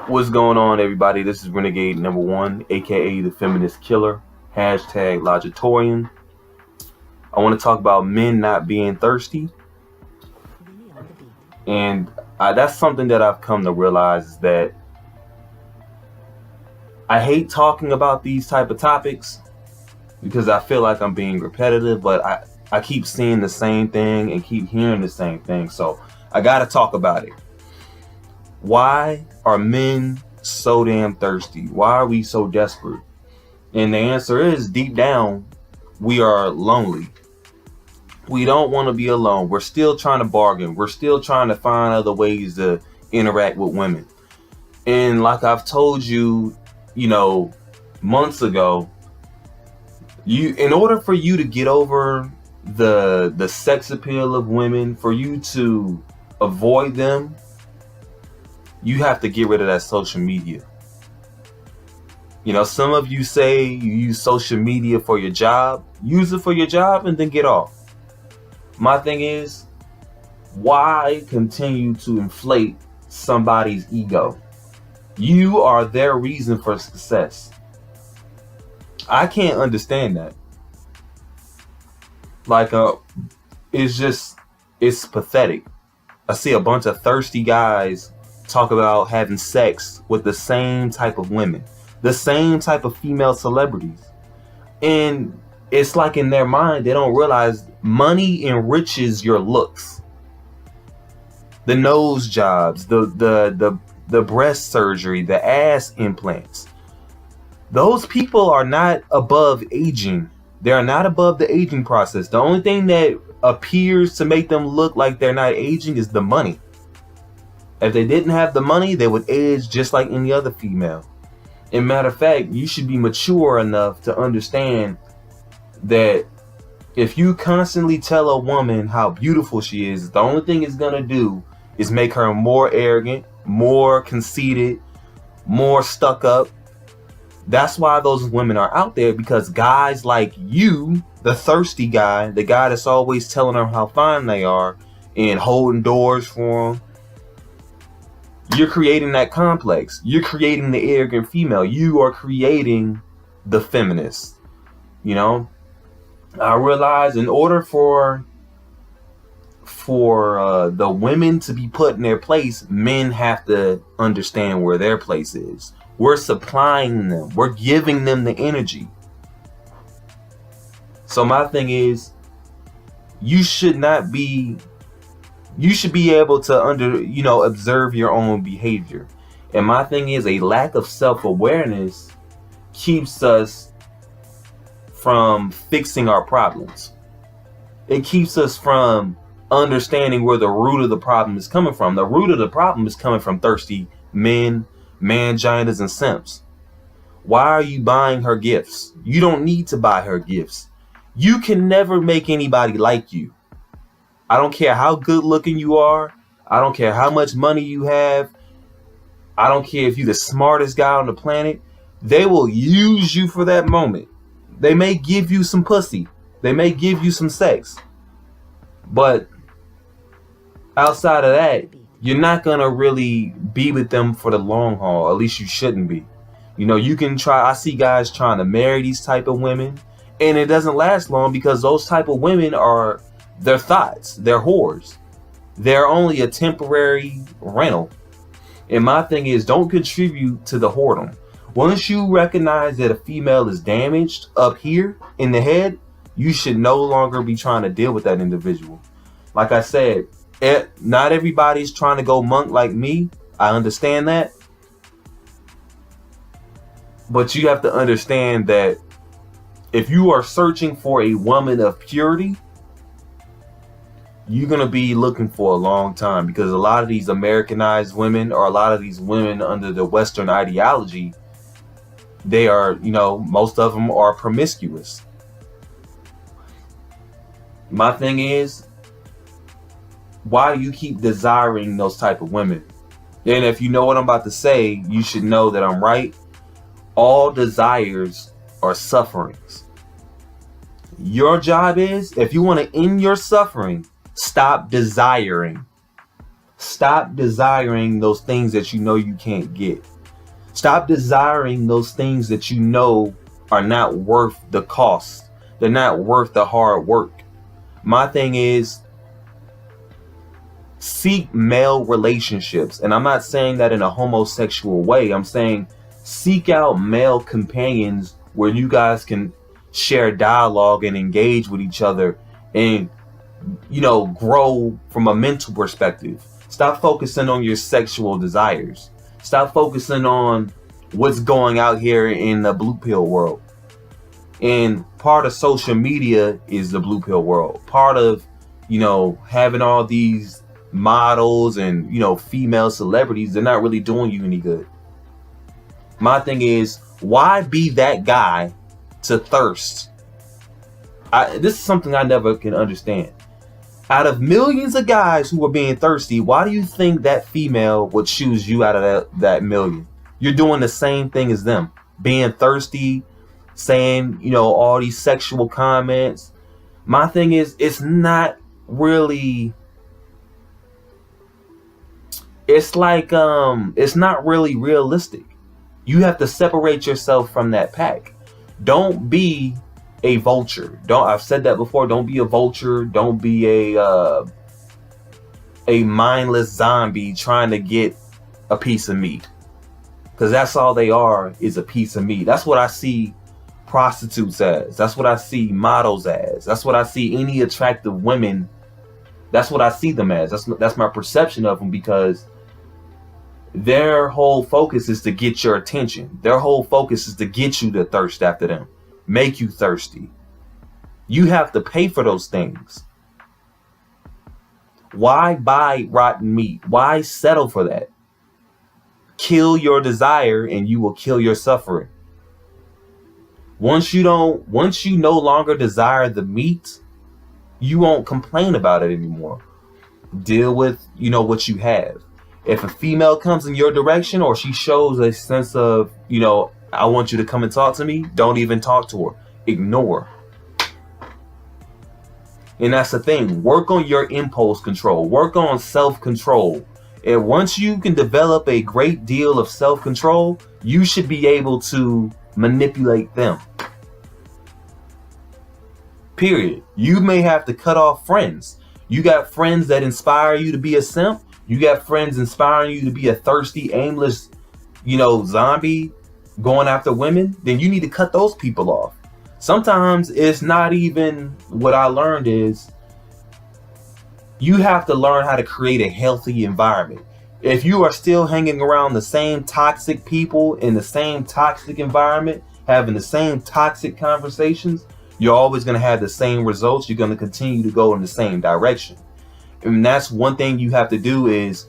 What's going on, everybody? This is Renegade #1, aka the Feminist Killer, #Logitarian. I want to talk about men not being thirsty, and that's something that I've come to realize is that I hate talking about these type of topics because I feel like I'm being repetitive, but I keep seeing the same thing and keep hearing the same thing, so I gotta talk about it. Why are men so damn thirsty? Why are we so desperate? And the answer is, deep down, we are lonely. We don't want to be alone. We're still trying to bargain. We're still trying to find other ways to interact with women. And like I've told you, months ago, in order for you to get over the sex appeal of women, for you to avoid them, you have to get rid of that social media. Some of you say you use social media for your job. Use it for your job and then get off. My thing is, why continue to inflate somebody's ego? You are their reason for success. I can't understand that. It's pathetic. I see a bunch of thirsty guys talk about having sex with the same type of women, the same type of female celebrities. And it's like in their mind, they don't realize money enriches your looks. The nose jobs, the breast surgery, the ass implants. Those people are not above aging. They are not above the aging process. The only thing that appears to make them look like they're not aging is the money. If they didn't have the money, they would age just like any other female. And matter of fact, you should be mature enough to understand that if you constantly tell a woman how beautiful she is, the only thing it's gonna do is make her more arrogant, more conceited, more stuck up. That's why those women are out there, because guys like you, the thirsty guy, the guy that's always telling her how fine they are and holding doors for them, you're creating that complex. You're creating the arrogant female. You are creating the feminist. I realize in order for the women to be put in their place, men have to understand where their place is. We're supplying them. We're giving them the energy. So my thing is, you should be able to observe your own behavior. And my thing is, a lack of self-awareness keeps us from fixing our problems. It keeps us from understanding where the root of the problem is coming from. The root of the problem is coming from thirsty men, manginas, and simps. Why are you buying her gifts? You don't need to buy her gifts. You can never make anybody like you. I don't care how good looking you are. I don't care how much money you have. I don't care if you're the smartest guy on the planet. They will use you for that moment. They may give you some pussy. They may give you some sex. But outside of that, you're not going to really be with them for the long haul. At least you shouldn't be. You can try. I see guys trying to marry these type of women, and it doesn't last long because those type of women are their thoughts. They're whores. They're only a temporary rental. And my thing is, don't contribute to the whoredom. Once you recognize that a female is damaged up here in the head, you should no longer be trying to deal with that individual. Like I said, not everybody's trying to go monk like me. I understand that. But you have to understand that if you are searching for a woman of purity, you're going to be looking for a long time, because a lot of these Americanized women, or a lot of these women under the Western ideology, they are, most of them are promiscuous. My thing is, why do you keep desiring those type of women? And if you know what I'm about to say, you should know that I'm right. All desires are sufferings. Your job is, if you want to end your suffering, stop desiring. Stop desiring those things that you know you can't get. Stop desiring those things that you know are not worth the cost. They're not worth the hard work. My thing is, seek male relationships. And I'm not saying that in a homosexual way. I'm saying seek out male companions where you guys can share dialogue and engage with each other and, grow from a mental perspective. Stop focusing on your sexual desires. Stop focusing on what's going out here in the blue pill world. And part of social media is the blue pill world. Part of, having all these models and, female celebrities, they're not really doing you any good. My thing is, why be that guy to thirst? This is something I never can understand. Out of millions of guys who are being thirsty, why do you think that female would choose you out of that million? You're doing the same thing as them. Being thirsty, saying, all these sexual comments. My thing is, it's not really... It's like, it's not really realistic. You have to separate yourself from that pack. Don't be a vulture. I've said that before. Don't be a vulture. Don't be a mindless zombie trying to get a piece of meat. Because that's all they are, is a piece of meat. That's what I see prostitutes as. That's what I see models as. That's what I see any attractive women. That's what I see them as. That's my perception of them, because their whole focus is to get your attention. Their whole focus is to get you to thirst after them. Make you thirsty. You have to pay for those things. Why buy rotten meat? Why settle for that? Kill your desire and you will kill your suffering. Once you no longer desire the meat, you won't complain about it anymore. Deal with, what you have. If a female comes in your direction or she shows a sense of, I want you to come and talk to me, don't even talk to her. Ignore. And that's the thing. Work on your impulse control. Work on self-control. And once you can develop a great deal of self-control, you should be able to manipulate them. Period. You may have to cut off friends. You got friends that inspire you to be a simp. You got friends inspiring you to be a thirsty, aimless, zombie going after women. Then you need to cut those people off. Sometimes it's not even, what I learned is, you have to learn how to create a healthy environment. If you are still hanging around the same toxic people in the same toxic environment, having the same toxic conversations, you're always going to have the same results. You're going to continue to go in the same direction. And that's one thing you have to do. Is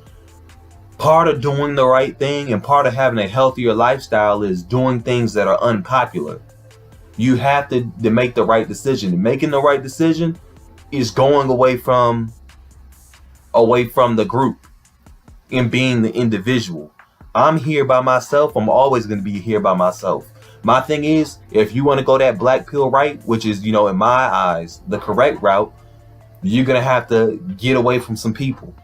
part of doing the right thing and part of having a healthier lifestyle is doing things that are unpopular. You have to make the right decision. And making the right decision is going away from the group and being the individual. I'm here by myself. I'm always going to be here by myself. My thing is, if you want to go that black pill route, which is, in my eyes, the correct route, you're going to have to get away from some people.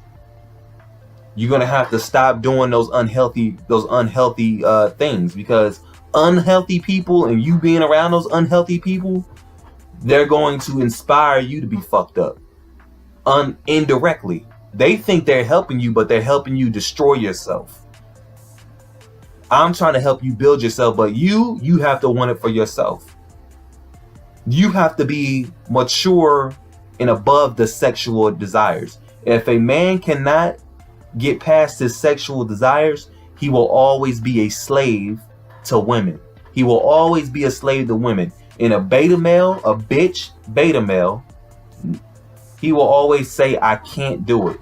You're going to have to stop doing those unhealthy things, because unhealthy people and you being around those unhealthy people, they're going to inspire you to be fucked up. Indirectly. They think they're helping you, but they're helping you destroy yourself. I'm trying to help you build yourself, but you have to want it for yourself. You have to be mature and above the sexual desires. If a man cannot get past his sexual desires, he will always be a slave to women. He will always be a slave to women. In a beta male, a bitch beta male, he will always say, I can't do it.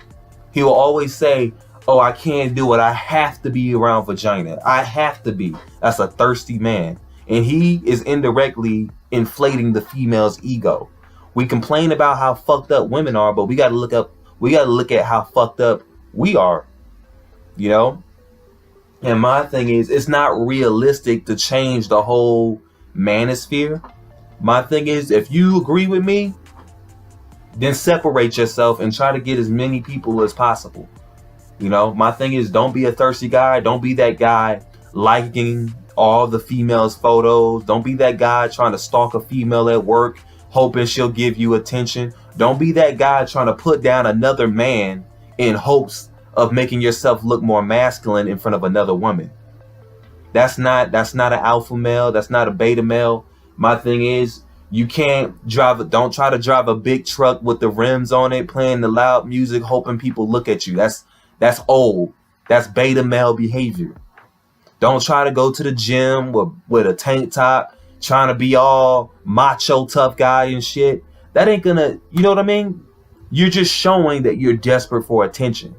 He will always say, oh, I can't do it. I have to be around vagina. I have to be. That's a thirsty man. And he is indirectly inflating the female's ego. We complain about how fucked up women are, but we got to look at how fucked up we are. And my thing is, it's not realistic to change the whole manosphere. My thing is, if you agree with me, then separate yourself and try to get as many people as possible. My thing is, don't be a thirsty guy. Don't be that guy. liking all the females' photos. Don't be that guy trying to stalk a female at work, hoping she'll give you attention. Don't be that guy trying to put down another man in hopes of making yourself look more masculine in front of another woman. That's not an alpha male. That's not a beta male. My thing is, you can't don't try to drive a big truck with the rims on it, playing the loud music, hoping people look at you. That's old. That's beta male behavior. Don't try to go to the gym with a tank top, trying to be all macho tough guy and shit. That ain't gonna, you know what I mean? You're just showing that you're desperate for attention.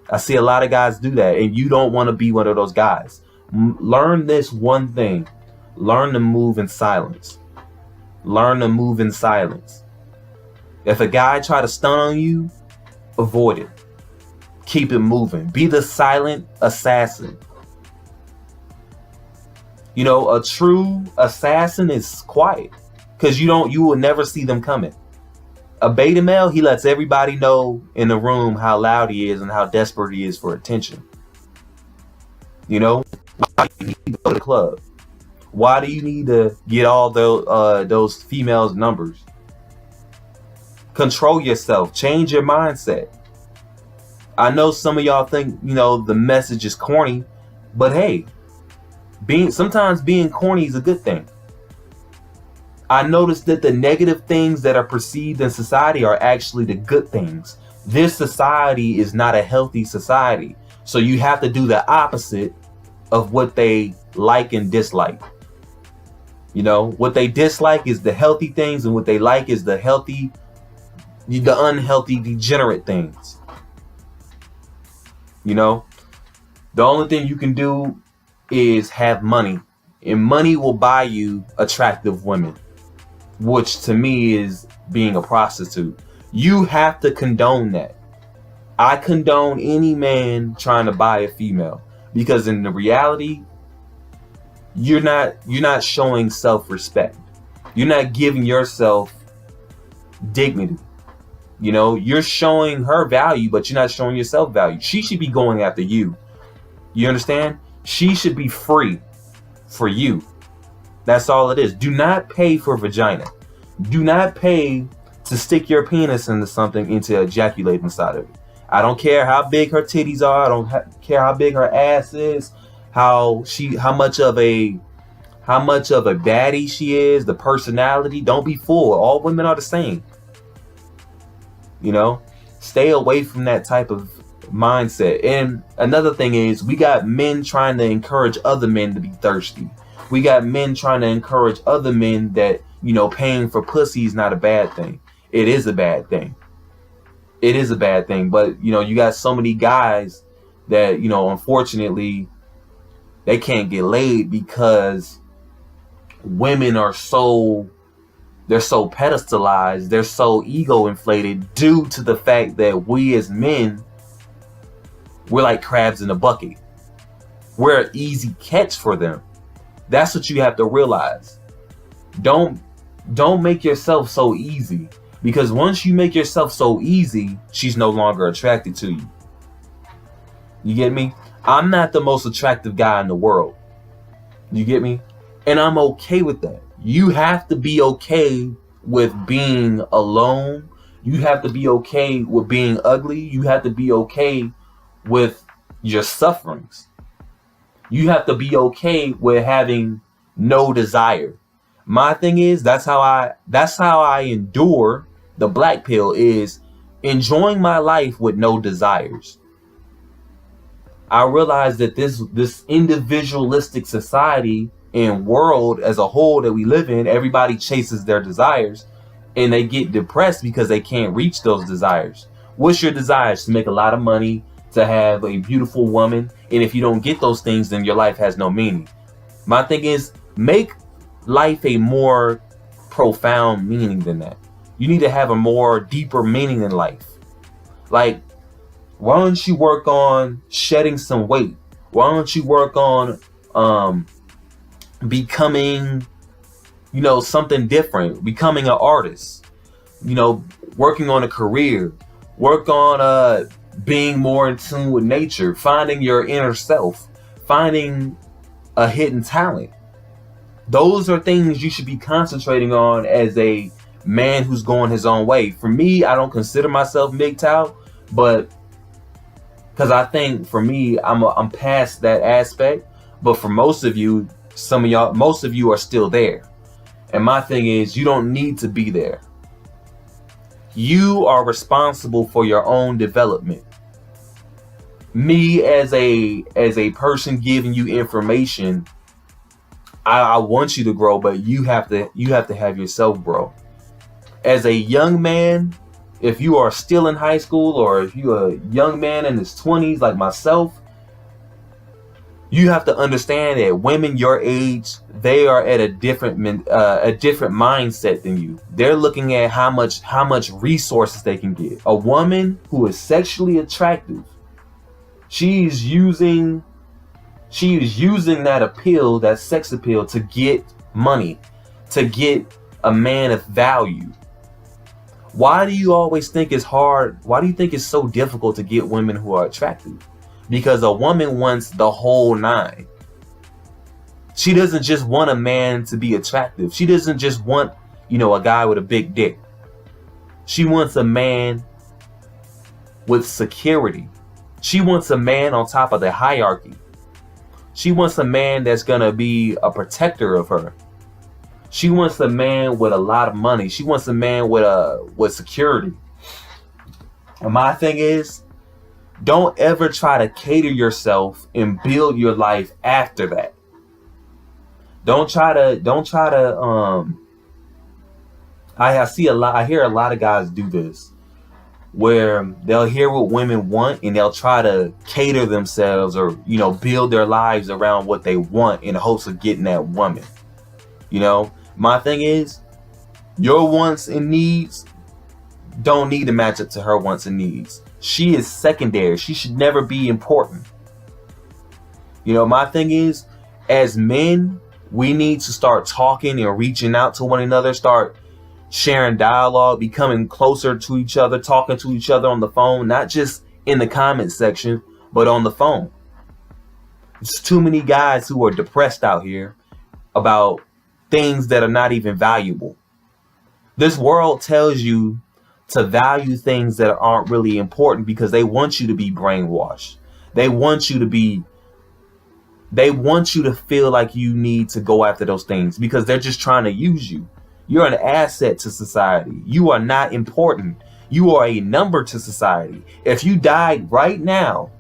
I see a lot of guys do that, and you don't want to be one of those guys. Learn this one thing. Learn to move in silence. Learn to move in silence. If a guy try to stun on you, avoid it. Keep it moving. Be the silent assassin. You know, a true assassin is quiet, because you will never see them coming. A beta male, he lets everybody know in the room how loud he is and how desperate he is for attention. You know, why do you need to go to the club? Why do you need to get all those females' numbers? Control yourself. Change your mindset. I know some of y'all think, you know, the message is corny, but hey, sometimes being corny is a good thing. I noticed that the negative things that are perceived in society are actually the good things. This society is not a healthy society. So you have to do the opposite of what they like and dislike. You know, what they dislike is the healthy things, and what they like is the unhealthy, degenerate things. You know, the only thing you can do is have money, and money will buy you attractive women, which to me is being a prostitute. You have to condone that. I condone any man trying to buy a female, because in the reality, you're not showing self-respect. You're not giving yourself dignity. You know, you're showing her value, but you're not showing yourself value. She should be going after you. You understand? She should be free for you. That's all it is. Do not pay for vagina. Do not pay to stick your penis into something and to ejaculate inside of it. I don't care how big her titties are. I don't care how big her ass is. How much of a baddie she is. The personality. Don't be fooled. All women are the same. You know, stay away from that type of mindset. And another thing is, we got men trying to encourage other men to be thirsty. We got men trying to encourage other men that, you know, paying for pussy is not a bad thing. It is a bad thing. It is a bad thing. But, you know, you got so many guys that, you know, unfortunately, they can't get laid because women are they're so pedestalized, they're so ego inflated due to the fact that we as men, we're like crabs in a bucket. We're an easy catch for them. That's what you have to realize. Don't make yourself so easy, because once you make yourself so easy, she's no longer attracted to you. You get me? I'm not the most attractive guy in the world. You get me? And I'm okay with that. You have to be okay with being alone. You have to be okay with being ugly. You have to be okay with your sufferings. You have to be okay with having no desire. My thing is, that's how I endure the black pill, is enjoying my life with no desires. I realize that this individualistic society and world as a whole that we live in, everybody chases their desires, and they get depressed because they can't reach those desires. What's your desires? To make a lot of money, to have a beautiful woman, and if you don't get those things, then your life has no meaning. My thing is, make life a more profound meaning than that. You need to have a more deeper meaning in life. Like, why don't you work on shedding some weight? Why don't you work on becoming, you know, something different, becoming an artist, you know, working on a career, work on being more in tune with nature, finding your inner self, finding a hidden talent. Those are things you should be concentrating on as a man who's going his own way. For me, I don't consider myself MGTOW, but because I think for me, I'm past that aspect. But for most of you, most of you are still there. And my thing is, you don't need to be there. You are responsible for your own development. Me as a person giving you information, I want you to grow, but you have to have yourself grow. As a young man, if you are still in high school, or if you're a young man in his 20s like myself, you have to understand that women your age, they are at a different mindset than you. They're looking at how much resources they can get. A woman who is sexually attractive, she's using that appeal, that sex appeal, to get money, to get a man of value. Why do you always think it's hard? Why do you think it's so difficult to get women who are attractive? Because a woman wants the whole nine. She doesn't just want a man to be attractive. She doesn't just want, a guy with a big dick. She wants a man with security. She wants a man on top of the hierarchy. She wants a man that's gonna be a protector of her. She wants a man with a lot of money. She wants a man with security. And my thing is, don't ever try to cater yourself and build your life after that. Don't try to I hear a lot of guys do this, where they'll hear what women want and they'll try to cater themselves, or build their lives around what they want in hopes of getting that woman. My thing is, your wants and needs don't need to match up to her wants and needs. She is secondary. She should never be important. My thing is, as men, we need to start talking and reaching out to one another, start sharing dialogue, becoming closer to each other, talking to each other on the phone, not just in the comment section, but on the phone. There's too many guys who are depressed out here about things that are not even valuable. This world tells you to value things that aren't really important because they want you to be brainwashed. They want you to feel like you need to go after those things because they're just trying to use you. You're an asset to society. You are not important. You are a number to society. If you died right now,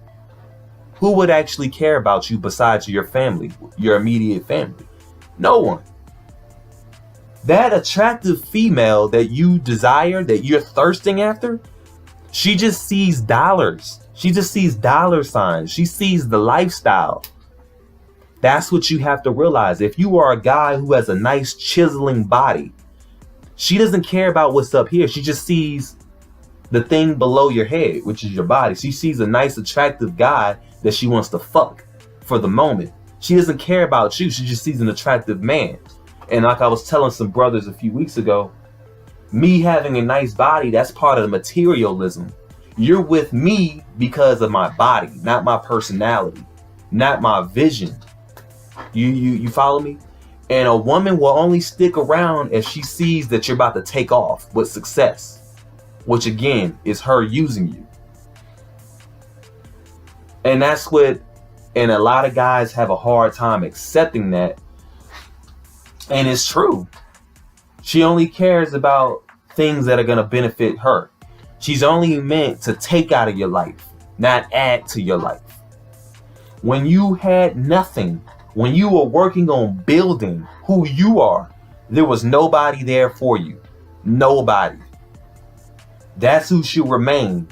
who would actually care about you besides your family, your immediate family? No one. That attractive female that you desire, that you're thirsting after, she just sees dollars. She just sees dollar signs. She sees the lifestyle. That's what you have to realize. If you are a guy who has a nice chiseling body, she doesn't care about what's up here. She just sees the thing below your head, which is your body. She sees a nice, attractive guy that she wants to fuck for the moment. She doesn't care about you. She just sees an attractive man. And like I was telling some brothers a few weeks ago, me having a nice body, that's part of the materialism. You're with me because of my body, not my personality, not my vision. You follow me? And a woman will only stick around if she sees that you're about to take off with success, which again is her using you. And and a lot of guys have a hard time accepting that. And it's true. She only cares about things that are going to benefit her. She's only meant to take out of your life, not add to your life. When you had nothing, when you were working on building who you are, there was nobody there for you. Nobody. That's who should remain.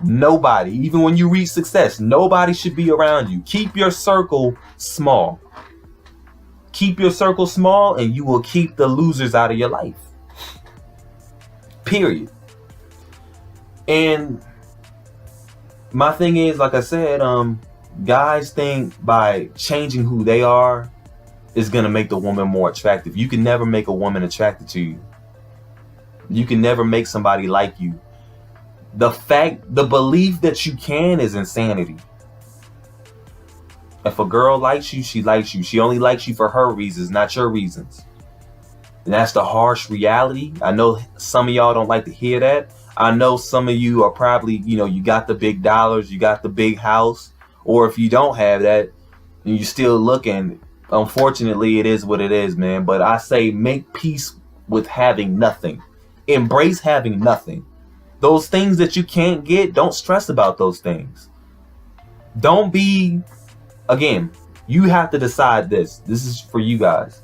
Nobody. Even when you reach success, nobody should be around you. Keep your circle small. Keep your circle small and you will keep the losers out of your life. Period. And my thing is, like I said, guys think by changing who they are is going to make the woman more attractive. You can never make a woman attracted to you. You can never make somebody like you. The belief that you can is insanity. If a girl likes you, she likes you. She only likes you for her reasons, not your reasons. And that's the harsh reality. I know some of y'all don't like to hear that. I know some of you are probably, you got the big dollars, you got the big house. Or if you don't have that, and you're still looking, unfortunately, it is what it is, man. But I say make peace with having nothing. Embrace having nothing. Those things that you can't get, don't stress about those things. Don't be, again, you have to decide this. This is for you guys.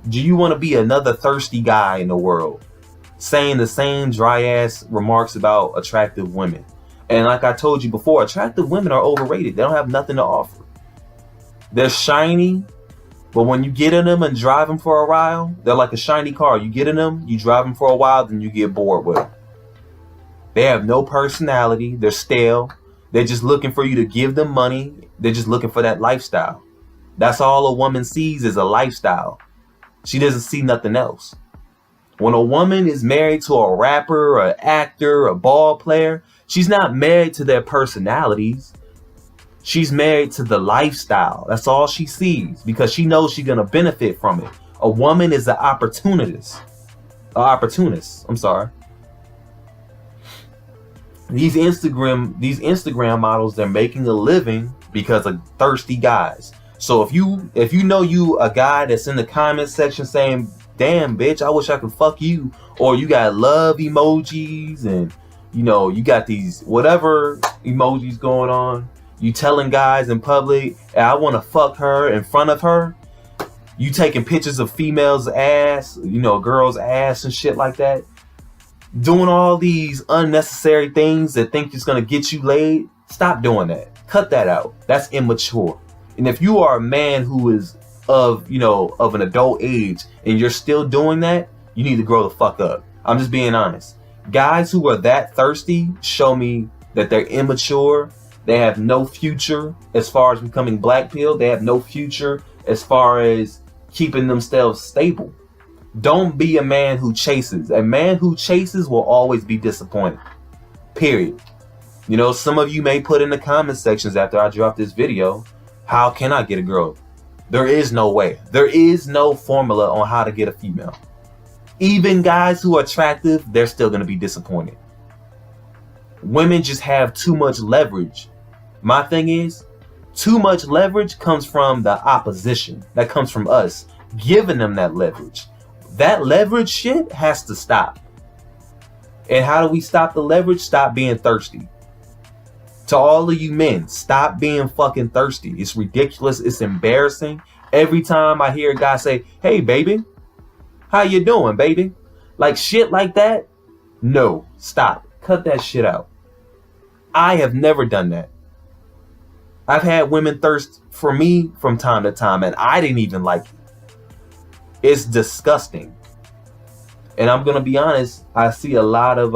Do you want to be another thirsty guy in the world, saying the same dry ass remarks about attractive women? And like I told you before, attractive women are overrated. They don't have nothing to offer. They're shiny, but when you get in them and drive them for a while, they're like a shiny car. You get in them, you drive them for a while, then you get bored with them. They have no personality. They're stale. They're just looking for you to give them money. They're just looking for that lifestyle. That's all a woman sees is a lifestyle. She doesn't see nothing else. When a woman is married to a rapper, an actor, a ball player, she's not married to their personalities. She's married to the lifestyle. That's all she sees because she knows she's going to benefit from it. A woman is an opportunist. I'm sorry. These Instagram models, they're making a living because of thirsty guys. So if you know you a guy that's in the comment section saying, damn bitch, I wish I could fuck you, or you got love emojis and you got these whatever emojis going on, you telling guys in public, hey, I want to fuck her in front of her, you taking pictures of females' ass, girls' ass and shit like that, doing all these unnecessary things that think it's gonna get you laid, stop doing that. Cut that out. That's immature. And if you are a man who is of an adult age and you're still doing that, you need to grow the fuck up. I'm just being honest. Guys who are that thirsty show me that they're immature. They have no future as far as becoming black pilled. They have no future as far as keeping themselves stable. Don't be a man who chases. A man who chases will always be disappointed. Period. Some of you may put in the comment sections after I drop this video, how can I get a girl? There is no way. There is no formula on how to get a female. Even guys who are attractive, they're still going to be disappointed. Women just have too much leverage. My thing is, too much leverage comes from the opposition. That comes from us giving them that leverage. That leverage shit has to stop. And how do we stop the leverage? Stop being thirsty. To all of you men, stop being fucking thirsty. It's ridiculous. It's embarrassing. Every time I hear a guy say, hey, baby, how you doing, baby? Like shit like that. No, stop. Cut that shit out. I have never done that. I've had women thirst for me from time to time, and I didn't even like it. It's disgusting. And I'm gonna be honest, I see a lot of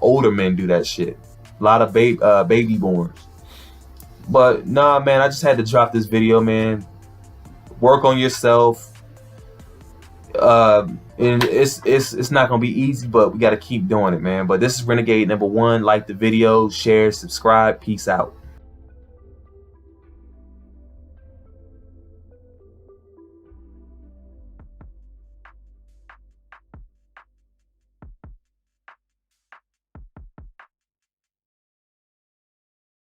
older men do that shit. A lot of baby borns. But nah, man, I just had to drop this video, man. Work on yourself. And it's not gonna be easy, but we gotta keep doing it, man. But this is Renegade #1. Like the video, share, subscribe. Peace out.